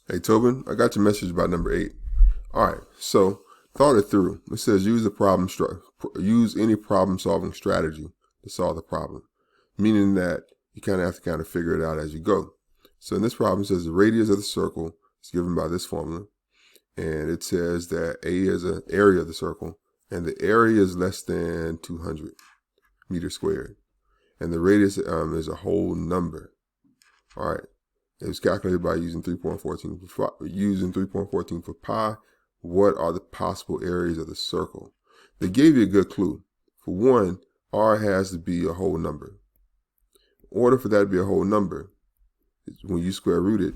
Hey Tobin, I got your message about number 8. All right, so thought it through. It says use any problem-solving strategy to solve the problem, meaning that you kind of have to figure it out as you go. So in this problem, it says the radius of the circle is given by this formula, and it says that A is an area of the circle, and the area is less than 200 meters squared, and the radius is a whole number. All right. It was calculated by using 3.14 for pi. What are the possible areas of the circle? They gave you a good clue. For one, r has to be a whole number. In order for that to be a whole number, when you square root it,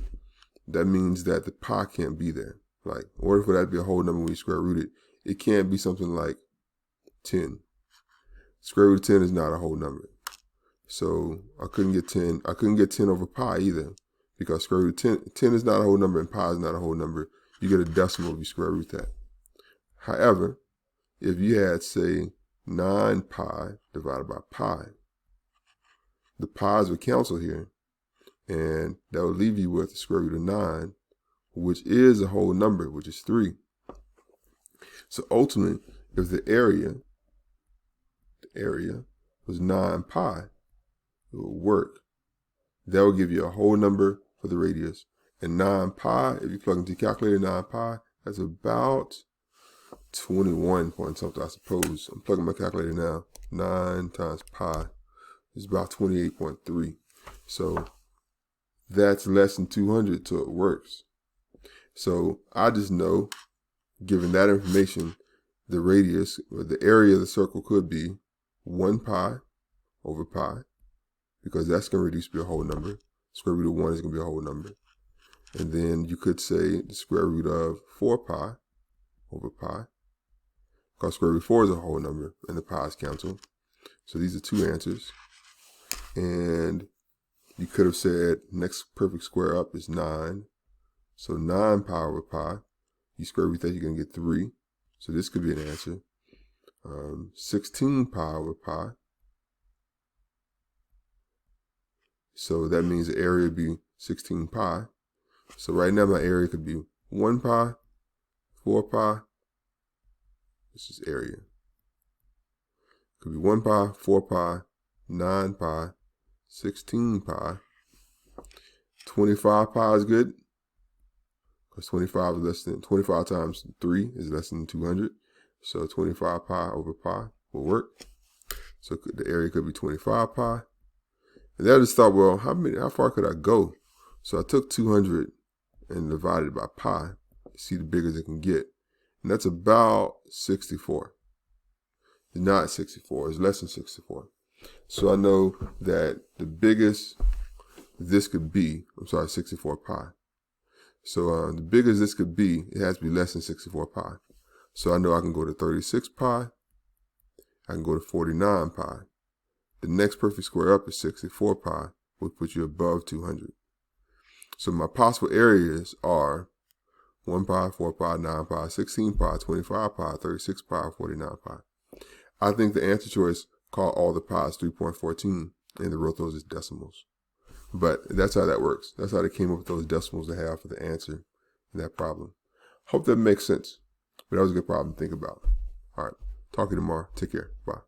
that means that the pi can't be there. Like, in order for that to be a whole number when you square root it, it can't be something like 10. Square root of 10 is not a whole number. So I couldn't get 10. I couldn't get 10 over pi either, because square root of 10 is not a whole number and pi is not a whole number. You get a decimal if you square root that. However, if you had, say, 9 pi divided by pi, the pi's would cancel here, and that would leave you with the square root of 9, which is a whole number, which is 3. So ultimately, if the area was 9 pi, it would work. That will give you a whole number for the radius. And 9 pi, if you plug into your calculator, 9 pi, that's about 21 point something, I suppose. I'm plugging my calculator now. 9 times pi is about 28.3. So that's less than 200, so it works. So I just know, given that information, the radius, or the area of the circle could be 1 pi over pi, because that's going to reduce to a whole number. Square root of 1 is going to be a whole number. And then you could say the square root of 4 pi over pi, because square root of 4 is a whole number, and the pi's cancel. So these are two answers. And you could have said next perfect square up is 9. So 9 pi over pi. You square root that, you're going to get 3. So this could be an answer. 16 pi over pi. So that means the area would be 16 pi. So right now my area could be 1 pi, 4 pi. This is area. Could be 1 pi, 4 pi, 9 pi, 16 pi. 25 pi is good, because 25 times 3 is less than 200. So 25 pi over pi will work. So the area could be 25 pi. And then I just thought, well, how far could I go? So I took 200 and divided by pi to see the biggest it can get. And that's about 64. It's not 64, it's less than 64. So I know that the biggest this could be, 64 pi. So the biggest this could be, it has to be less than 64 pi. So I know I can go to 36 pi. I can go to 49 pi. The next perfect square up is 64 pi, which puts you above 200. So my possible areas are 1 pi, 4 pi, 9 pi, 16 pi, 25 pi, 36 pi, 49 pi. I think the answer choice called all the pi's 3.14 and they wrote those as decimals. But that's how that works. That's how they came up with those decimals they have for the answer in that problem. Hope that makes sense. But that was a good problem to think about. All right. Talk to you tomorrow. Take care. Bye.